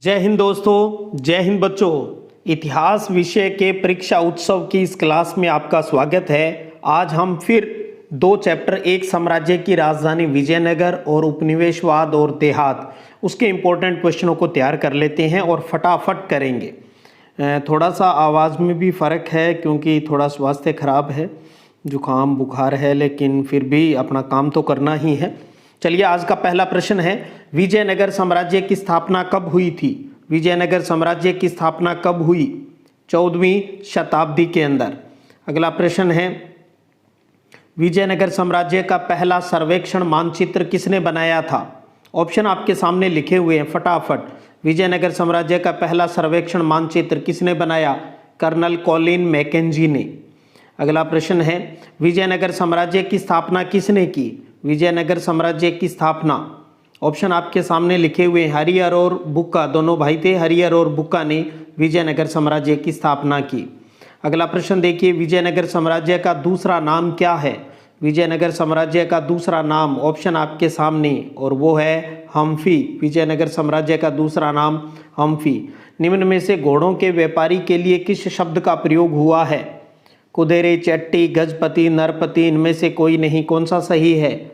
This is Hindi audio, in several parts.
जय हिंद दोस्तों, जय हिंद बच्चों। इतिहास विषय के परीक्षा उत्सव की इस क्लास में आपका स्वागत है। आज हम फिर दो चैप्टर, एक साम्राज्य की राजधानी विजयनगर और उपनिवेशवाद और देहात, उसके इम्पोर्टेंट क्वेश्चनों को तैयार कर लेते हैं और फटाफट करेंगे। थोड़ा सा आवाज़ में भी फ़र्क है क्योंकि थोड़ा स्वास्थ्य खराब है, जुकाम बुखार है, लेकिन फिर भी अपना काम तो करना ही है। चलिए, आज का पहला प्रश्न है, विजयनगर साम्राज्य की स्थापना कब हुई थी? विजयनगर साम्राज्य की स्थापना कब हुई? 14वीं शताब्दी के अंदर। अगला प्रश्न है, विजयनगर साम्राज्य का पहला सर्वेक्षण मानचित्र किसने बनाया था? ऑप्शन आपके सामने लिखे हुए हैं, फटाफट। विजयनगर साम्राज्य का पहला सर्वेक्षण मानचित्र किसने बनाया? कर्नल कॉलिन मैकेंजी ने। अगला प्रश्न है, विजयनगर साम्राज्य की स्थापना किसने की? विजयनगर साम्राज्य की स्थापना, ऑप्शन आपके सामने लिखे हुए हैं, हरिहर और बुक्का, दोनों भाई थे, हरिहर और बुक्का ने विजयनगर साम्राज्य की स्थापना की। अगला प्रश्न देखिए, विजयनगर साम्राज्य का दूसरा नाम क्या है? विजयनगर साम्राज्य का दूसरा नाम, ऑप्शन आपके सामने, और वो है हम्फी। विजयनगर साम्राज्य का दूसरा नाम हम्फी। निम्न में से घोड़ों के व्यापारी के लिए किस शब्द का प्रयोग हुआ है? कुदेरे, चट्टी, गजपति, नरपति, इनमें से कोई नहीं। कौन सा सही है?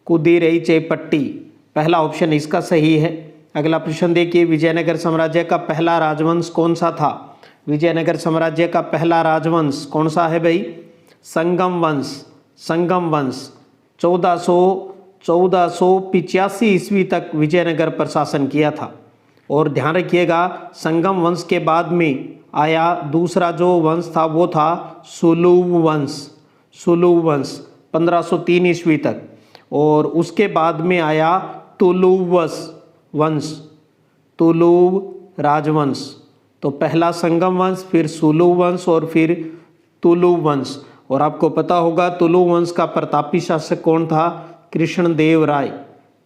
कुदिरई चेपट्टी, पहला ऑप्शन इसका सही है। अगला प्रश्न देखिए, विजयनगर साम्राज्य का पहला राजवंश कौन सा था? विजयनगर साम्राज्य का पहला राजवंश कौन सा है भाई? संगम वंश। संगम वंश 1485 ईस्वी तक विजयनगर पर शासन किया था। और ध्यान रखिएगा, संगम वंश के बाद में आया दूसरा जो वंश था वो था सुलुव वंश। सुलुव वंश 1503 ईस्वी तक, और उसके बाद में आया तुलुव वंश, तुलुव राजवंश। तो पहला संगम वंश, फिर सुलुव वंश और फिर तुलुव वंश। और आपको पता होगा तुलुव वंश का प्रतापी शासक कौन था? कृष्णदेव राय।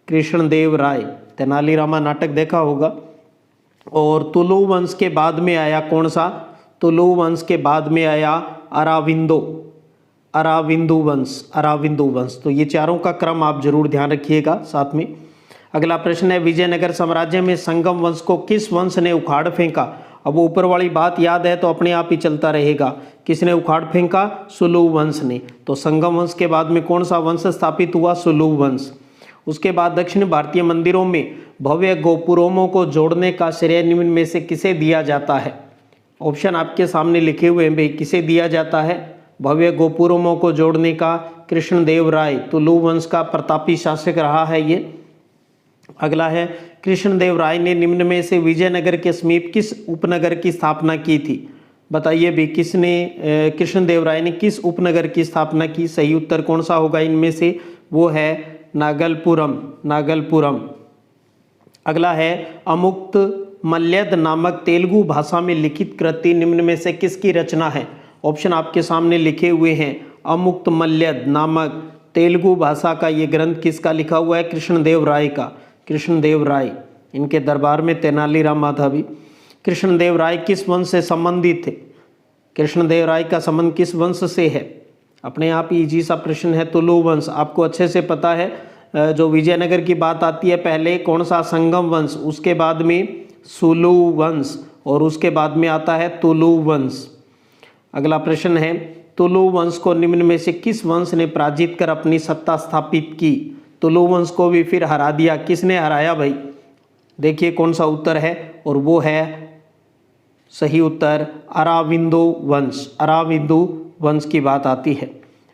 कृष्णदेव राय, तेनालीरामा नाटक देखा होगा। और तुलुव वंश के बाद में आया कौन सा? तुलुव वंश के बाद में आया अराविंदो, अराविंदु वंश, अराविंदु वंश। तो ये चारों का क्रम आप जरूर ध्यान रखिएगा साथ में। अगला प्रश्न है, विजयनगर साम्राज्य में संगम वंश को किस वंश ने उखाड़ फेंका? अब वो ऊपर वाली बात याद है तो अपने आप ही चलता रहेगा। किसने उखाड़ फेंका? सुलुव वंश ने। तो संगम वंश के बाद में कौन सा वंश स्थापित हुआ? सुलुव वंश। उसके बाद दक्षिण भारतीय मंदिरों में भव्य गोपुरमों को जोड़ने का श्रेय निम्न में से किसे दिया जाता है? ऑप्शन आपके सामने लिखे हुए हैं भाई, किसे दिया जाता है भव्य गोपुरमों को जोड़ने का? कृष्णदेव राय, तुलुव वंश का प्रतापी शासक रहा है ये। अगला है, कृष्णदेव राय ने निम्न में से विजयनगर के समीप किस उपनगर की स्थापना की थी? बताइए भी, किसने, कृष्णदेव राय ने किस उपनगर की स्थापना की? सही उत्तर कौन सा होगा इनमें से? वो है नागलपुरम, नागलपुरम। अगला है, अमुक्त मल्यद नामक तेलुगु भाषा में लिखित कृति निम्न में से किसकी रचना है? ऑप्शन आपके सामने लिखे हुए हैं, अमुक्त मल्यद नामक तेलुगु भाषा का ये ग्रंथ किसका लिखा हुआ है? कृष्णदेव राय का। कृष्णदेव राय, इनके दरबार में तेनालीरामा था भी। कृष्णदेव राय किस वंश से संबंधित थे? कृष्णदेव राय का संबंध किस वंश से है? अपने आप ही इजी सा प्रश्न है। तुलुव वंश आपको अच्छे से पता है। जो विजयनगर की बात आती है पहले कौन सा? संगम वंश, उसके बाद में सुलुव वंश, और उसके बाद में आता है तुलुव वंश। अगला प्रश्न है, तुलुव वंश को निम्न में से किस वंश ने पराजित कर अपनी सत्ता स्थापित की? तुलुव वंश को भी फिर हरा दिया। किसने हराया भाई? देखिए कौन सा उत्तर है, और वो है सही उत्तर अराविंदो वंश। अराविंदु वंश की बात आती है।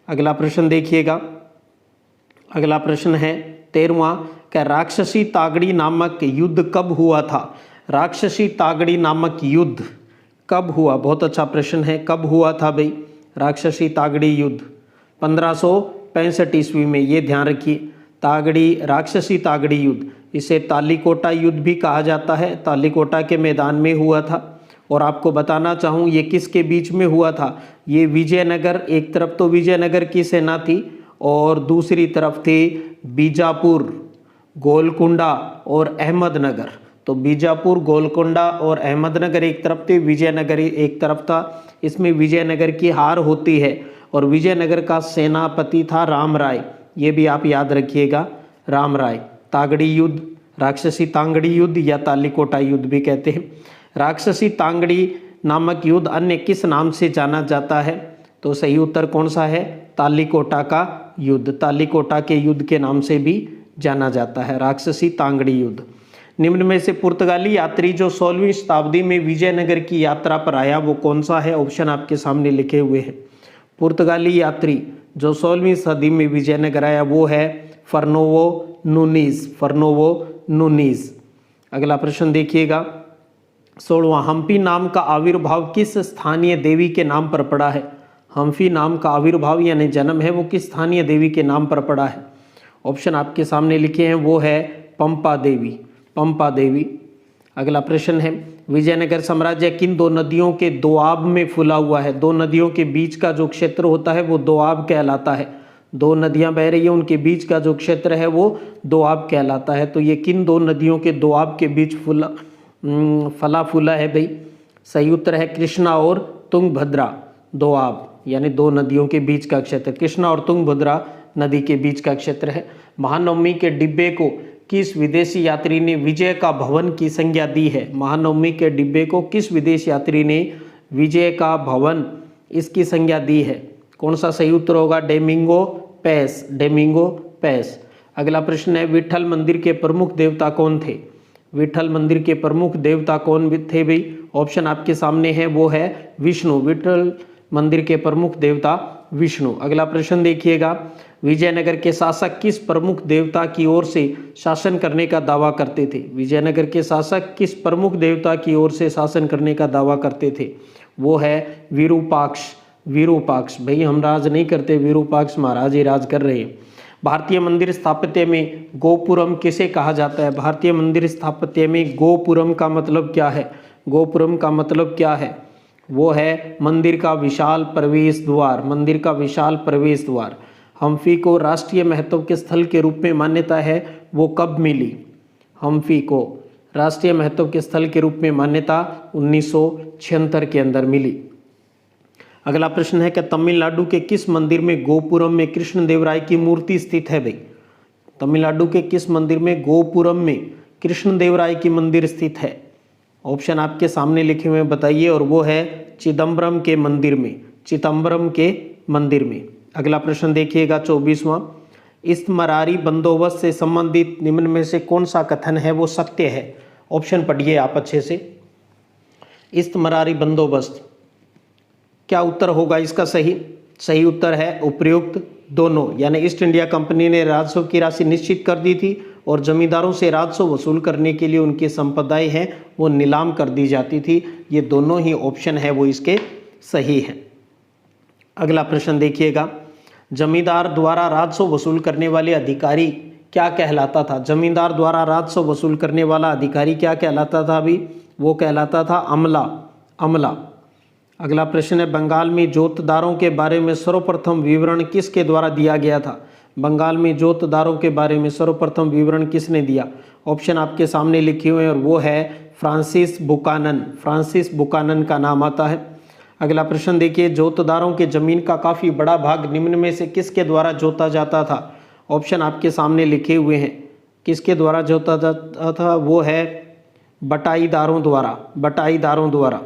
अगला प्रश्न देखिएगा। अगला प्रश्न है 13वां, क्या राक्षसी तागड़ी नामक युद्ध कब हुआ था? राक्षसी तागड़ी नामक युद्ध कब हुआ? बहुत अच्छा प्रश्न है, कब हुआ था भाई राक्षसी तागड़ी युद्ध? 1565 ईस्वी में, ये ध्यान रखिए। तागड़ी, राक्षसी तागड़ी युद्ध, इसे तालीकोटा युद्ध भी कहा जाता है। तालीकोटा के मैदान में हुआ था। और आपको बताना चाहूँ ये किसके बीच में हुआ था? ये विजयनगर, एक तरफ तो विजयनगर की सेना थी और दूसरी तरफ थी बीजापुर, गोलकुंडा और अहमदनगर। तो बीजापुर, गोलकुंडा और अहमदनगर एक तरफ थे, विजयनगर एक तरफ था। इसमें विजयनगर की हार होती है और विजयनगर का सेनापति था राम राय। ये भी आप याद रखिएगा, राम राय। तागड़ी युद्ध राक्षसी तांगड़ी युद्ध या तालीकोटा युद्ध भी कहते हैं। राक्षसी तांगड़ी नामक युद्ध अन्य किस नाम से जाना जाता है? तो सही उत्तर कौन सा है? तालीकोटा का युद्ध। तालीकोटा के युद्ध के नाम से भी जाना जाता है राक्षसी तांगड़ी युद्ध। निम्न में से पुर्तगाली यात्री जो 16वीं शताब्दी में विजयनगर की यात्रा पर आया वो कौन सा है? ऑप्शन आपके सामने लिखे हुए हैं। पुर्तगाली यात्री जो 16वीं सदी में विजयनगर आया वो है फर्नोवो नूनीज। फर्नोवो नूनीज। अगला प्रश्न देखिएगा 16वां, हम्पी नाम का आविर्भाव किस स्थानीय देवी के नाम पर पड़ा है? हम्पी नाम का आविर्भाव यानी जन्म है वो किस स्थानीय देवी के नाम पर पड़ा है? ऑप्शन आपके सामने लिखे हैं, वो है पंपा देवी। पंपा देवी। अगला प्रश्न है विजयनगर साम्राज्य किन दो नदियों के दोआब में फूला हुआ है? दो नदियों के बीच का जो क्षेत्र होता है वो दोआब कहलाता है। दो नदियां बह रही हैं उनके बीच का जो क्षेत्र है वो दोआब कहलाता है। तो ये किन दो नदियों के दोआब के बीच फला फूला है भाई? सही उत्तर है कृष्णा और तुंगभद्रा। दोआब यानी दो नदियों के बीच का क्षेत्र कृष्णा और तुंगभद्रा नदी के बीच का क्षेत्र है। महानवमी के डिब्बे को किस विदेशी यात्री ने विजय का भवन की संज्ञा दी है? महानवमी के डिब्बे को किस विदेशी यात्री ने विजय का भवन इसकी संज्ञा दी है? कौन सा सही उत्तर होगा? डेमिंगो पैस। डेमिंगो पैस। अगला प्रश्न है विठल मंदिर के प्रमुख देवता कौन थे? विठल मंदिर के प्रमुख देवता कौन थे भाई? ऑप्शन आपके सामने है, वो है विष्णु। विठल मंदिर के प्रमुख देवता विष्णु। अगला प्रश्न देखिएगा विजयनगर के शासक किस प्रमुख देवता की ओर से शासन करने का दावा करते थे? विजयनगर के शासक किस प्रमुख देवता की ओर से शासन करने का दावा करते थे? वो है विरूपाक्ष। विरूपाक्ष। भाई हम राज नहीं करते, विरूपाक्ष महाराज ही राज कर रहे हैं। भारतीय मंदिर स्थापत्य में गोपुरम किसे कहा जाता है? भारतीय मंदिर स्थापत्य में गोपुरम का मतलब क्या है? गोपुरम का मतलब क्या है? वो है मंदिर का विशाल प्रवेश द्वार। मंदिर का विशाल प्रवेश द्वार। हम्पी को राष्ट्रीय महत्व के स्थल के रूप में मान्यता है वो कब मिली? हम्पी को राष्ट्रीय महत्व के स्थल के रूप में मान्यता 1976 के अंदर मिली। अगला प्रश्न है कि तमिलनाडु के किस मंदिर में गोपुरम में कृष्णदेवराय की मूर्ति स्थित है भाई? तमिलनाडु के किस मंदिर में गोपुरम में कृष्णदेवराय की मंदिर स्थित है? ऑप्शन आपके सामने लिखे हुए बताइए, और वो है चिदम्बरम के मंदिर में। चिदम्बरम के मंदिर में। अगला प्रश्न देखिएगा 24वां, इस्तमरारी बंदोबस्त से संबंधित निम्न में से कौन सा कथन है वो सत्य है? ऑप्शन पढ़िए आप अच्छे से। इस्तमरारी बंदोबस्त, क्या उत्तर होगा इसका सही? सही उत्तर है उपयुक्त दोनों। यानी ईस्ट इंडिया कंपनी ने राजस्व की राशि निश्चित कर दी थी और जमींदारों से राजस्व वसूल करने के लिए उनकी संपदाएं हैं वो नीलाम कर दी जाती थी। ये दोनों ही ऑप्शन है वो इसके सही है। अगला प्रश्न देखिएगा, जमींदार द्वारा राजस्व वसूल करने वाले अधिकारी क्या कहलाता था? जमींदार द्वारा राजस्व वसूल करने वाला अधिकारी क्या कहलाता था अभी? वो कहलाता था अमला। अमला। अगला प्रश्न है, बंगाल में जोतदारों के बारे में सर्वप्रथम विवरण किसके द्वारा दिया गया था? बंगाल में जोतदारों के बारे में सर्वप्रथम विवरण किसने दिया? ऑप्शन आपके सामने लिखे हुए हैं और वो है फ्रांसिस बुकानन। फ्रांसिस बुकानन का नाम आता है। अगला प्रश्न देखिए, जोतदारों के जमीन का काफ़ी बड़ा भाग निम्न में से किसके द्वारा जोता जाता था? ऑप्शन आपके सामने लिखे हुए हैं। किसके द्वारा जोता जाता था? वो है बटाईदारों द्वारा। बटाईदारों द्वारा।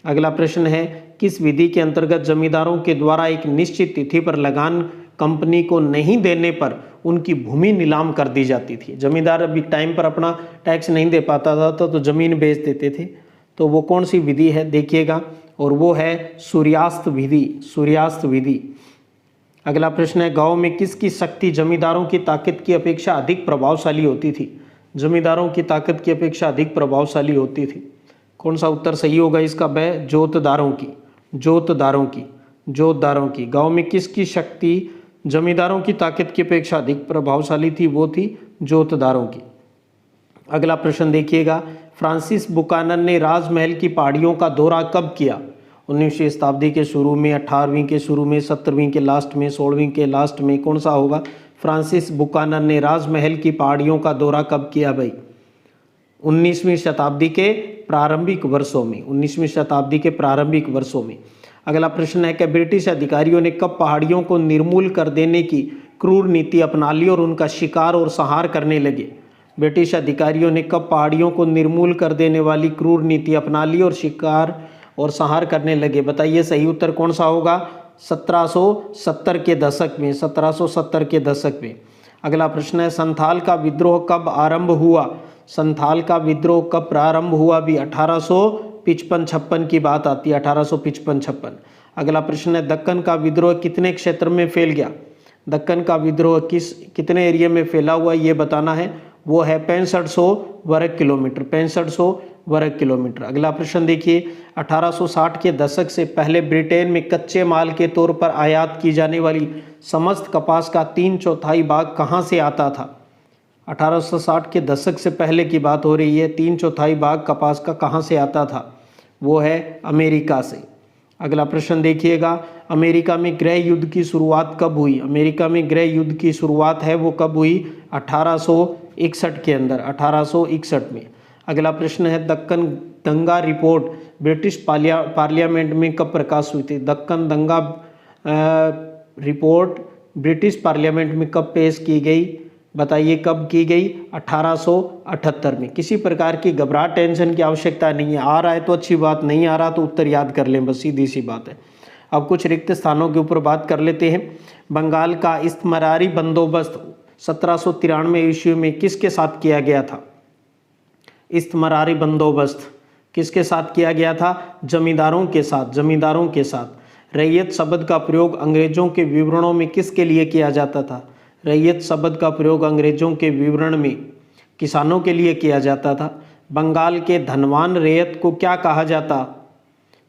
अगला प्रश्न है, किस विधि के अंतर्गत जमींदारों के द्वारा एक निश्चित तिथि पर लगान कंपनी को नहीं देने पर उनकी भूमि नीलाम कर दी जाती थी? जमींदार अभी टाइम पर अपना टैक्स नहीं दे पाता था तो जमीन बेच देते थे। तो वो कौन सी विधि है देखिएगा, और वो है सूर्यास्त विधि। सूर्यास्त विधि। अगला प्रश्न है, गांव में किसकी शक्ति जमींदारों की ताकत की अपेक्षा अधिक प्रभावशाली होती थी? जमींदारों की ताकत की अपेक्षा अधिक प्रभावशाली होती थी। कौन सा उत्तर सही होगा इसका? वह जोतदारों की। जोतदारों की। जोतदारों की। गांव में किसकी शक्ति जमींदारों की ताकत की अपेक्षा अधिक प्रभावशाली थी? वो थी जोतदारों की। अगला प्रश्न देखिएगा, फ्रांसिस बुकानन ने राजमहल की पहाड़ियों का दौरा कब किया? 19वीं शताब्दी के शुरू में, 18वीं के शुरू में, 17वीं के लास्ट में, 16वीं के लास्ट में? कौन सा होगा? फ्रांसिस बुकानन ने राजमहल की पहाड़ियों का दौरा कब किया भाई? 19वीं शताब्दी के प्रारंभिक वर्षों में। 19वीं शताब्दी के प्रारंभिक वर्षों में। अगला प्रश्न है कि ब्रिटिश अधिकारियों ने कब पहाड़ियों को निर्मूल कर देने की क्रूर नीति अपना ली और उनका शिकार और संहार करने लगे? ब्रिटिश अधिकारियों ने कब पहाड़ियों को निर्मूल कर देने वाली क्रूर नीति अपना ली और शिकार और संहार करने लगे? बताइए सही उत्तर कौन सा होगा? 1770 के दशक में, 1770 के दशक में। अगला प्रश्न है, संथाल का विद्रोह कब आरंभ हुआ? संथाल का विद्रोह कब प्रारंभ हुआ? भी 1855-56 की बात आती है, 1855-56। अगला प्रश्न है, दक्कन का विद्रोह कितने क्षेत्र में फैल गया? दक्कन का विद्रोह कितने एरिया में फैला हुआ ये बताना है। वो है 6500 वर्ग किलोमीटर, 6500 वर्ग किलोमीटर। अगला प्रश्न देखिए, 1860 के दशक से पहले ब्रिटेन में कच्चे माल के तौर पर आयात की जाने वाली समस्त कपास का 3/4 भाग कहाँ से आता था? 1860 के दशक से पहले की बात हो रही है। 3/4 भाग कपास का कहाँ से आता था? वो है अमेरिका से। अगला प्रश्न देखिएगा, अमेरिका में गृह युद्ध की शुरुआत कब हुई? अमेरिका में गृह युद्ध की शुरुआत है वो कब हुई? 1861 के अंदर, 1861 में। अगला प्रश्न है, दक्कन दंगा रिपोर्ट ब्रिटिश पार्लियामेंट में कब प्रकाश हुई थी? दक्कन दंगा रिपोर्ट ब्रिटिश पार्लियामेंट में कब पेश की गई? बताइए कब की गई? 1878 में। किसी प्रकार की घबराहट टेंशन की आवश्यकता नहीं है। आ रहा है तो अच्छी बात, नहीं आ रहा तो उत्तर याद कर लें, बस सीधी सी बात है। अब कुछ रिक्त स्थानों के ऊपर बात कर लेते हैं। बंगाल का इस्तमरारी बंदोबस्त 1793 ईस्वी में किसके साथ किया गया था? इस्तमरारी बंदोबस्त किसके साथ किया गया था? जमींदारों के साथ, जमींदारों के साथ। रैयत शब्द का प्रयोग अंग्रेजों के विवरणों में किसके लिए किया जाता था? रैयत शब्द का प्रयोग अंग्रेजों के विवरण में किसानों के लिए किया जाता था। बंगाल के धनवान रैयत को क्या कहा जाता?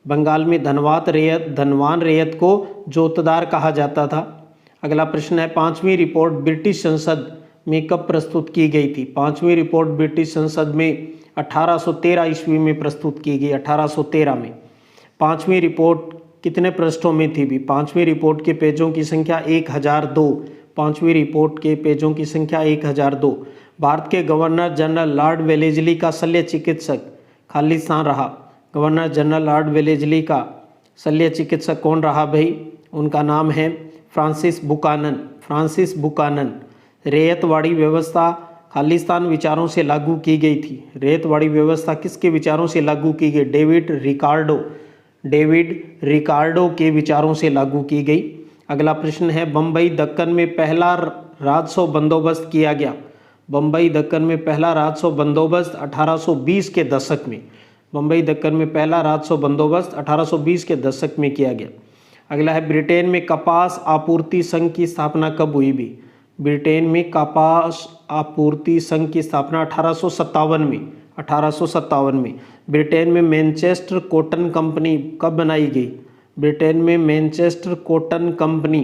बंगाल में धनवान रैयत को जोतदार कहा जाता था। अगला प्रश्न है, 5वीं रिपोर्ट ब्रिटिश संसद में कब प्रस्तुत की गई थी? 5वीं रिपोर्ट ब्रिटिश संसद में 1813 ईस्वी में प्रस्तुत की गई, 1813 में। 5वीं रिपोर्ट कितने पृष्ठों में थी? भी 5वीं रिपोर्ट के पेजों की संख्या 1002। 5वीं रिपोर्ट के पेजों की संख्या 1002। भारत के गवर्नर जनरल लॉर्ड वेलेस्ली का शल्य चिकित्सक खालिस्तान रहा। गवर्नर जनरल लॉर्ड वेलेस्ली का शल्य चिकित्सक कौन रहा भाई? उनका नाम है Francis Buchanan. Francis Buchanan. Ryotwari व्यवस्था खालिस्तान विचारों से लागू की गई थी। रैयतवाड़ी व्यवस्था किसके विचारों से लागू की गई? डेविड रिकार्डो के विचारों से लागू की गई। अगला प्रश्न है, बम्बई दक्कन में पहला राजस्व बंदोबस्त किया गया। बम्बई दक्कन में पहला राजस्व बंदोबस्त 1820 के दशक में। बम्बई दक्कन में पहला राजस्व बंदोबस्त 1820 के दशक में किया गया। अगला है, ब्रिटेन में कपास आपूर्ति संघ की स्थापना कब हुई? भी ब्रिटेन में कपास आपूर्ति संघ की स्थापना 1857 में। 1857 में। ब्रिटेन में मैनचेस्टर कॉटन कंपनी कब बनाई गई? ब्रिटेन में मैनचेस्टर कॉटन कंपनी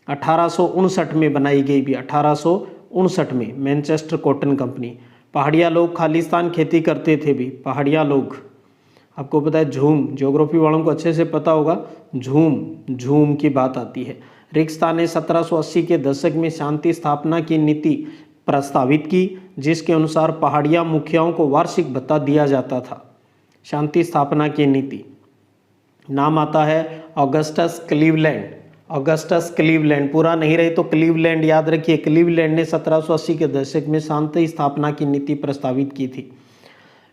1859 में बनाई गई भी, 1859 में मैनचेस्टर कॉटन कंपनी। पहाड़िया लोग खालिस्तान खेती करते थे भी। पहाड़िया लोग, आपको पता है झूम, ज्योग्राफी वालों को अच्छे से पता होगा, झूम की बात आती है। रिक्स्ता ने 1780 के दशक में शांति स्थापना की नीति प्रस्तावित की, जिसके अनुसार पहाड़िया मुखियाओं को वार्षिक भत्ता दिया जाता था। शांति स्थापना की नीति, नाम आता है ऑगस्टस क्लीवलैंड। ऑगस्टस क्लीवलैंड, पूरा नहीं रहे तो क्लीवलैंड याद रखिए। क्लीवलैंड ने 1780 के दशक में शांति स्थापना की नीति प्रस्तावित की थी।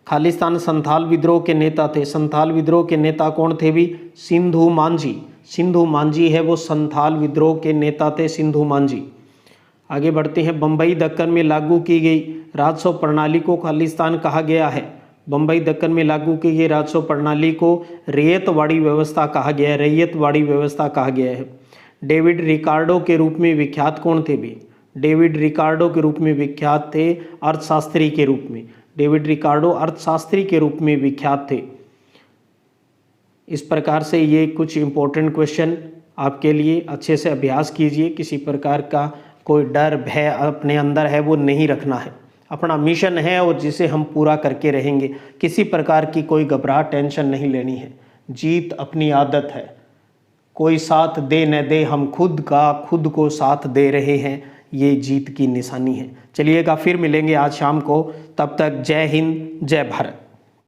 खालिस्तान संथाल विद्रोह के नेता थे। संथाल विद्रोह के नेता कौन थे भी? सिंधु मांझी। सिंधु मांझी है वो संथाल विद्रोह के नेता थे, सिंधु मांझी। आगे बढ़ते हैं, बम्बई दक्कन में लागू की गई राजस्व प्रणाली को खालिस्तान कहा गया है। बम्बई दक्कन में लागू की गई राजस्व प्रणाली को रैयतवाड़ी व्यवस्था कहा गया है। रैयतवाड़ी व्यवस्था कहा गया है। डेविड रिकार्डो के रूप में विख्यात कौन थे भी? डेविड रिकार्डो के रूप में विख्यात थे अर्थशास्त्री के रूप में। डेविड रिकार्डो अर्थशास्त्री के रूप में विख्यात थे। इस प्रकार से ये कुछ इंपॉर्टेंट क्वेश्चन आपके लिए, अच्छे से अभ्यास कीजिए। किसी प्रकार का कोई डर भय अपने अंदर है वो नहीं रखना है। अपना मिशन है और जिसे हम पूरा करके रहेंगे। किसी प्रकार की कोई घबराहट टेंशन नहीं लेनी है। जीत अपनी आदत है। कोई साथ दे न दे, हम खुद को साथ दे रहे हैं, ये जीत की निशानी है। चलिएगा, फिर मिलेंगे आज शाम को। तब तक जय हिंद, जय भारत।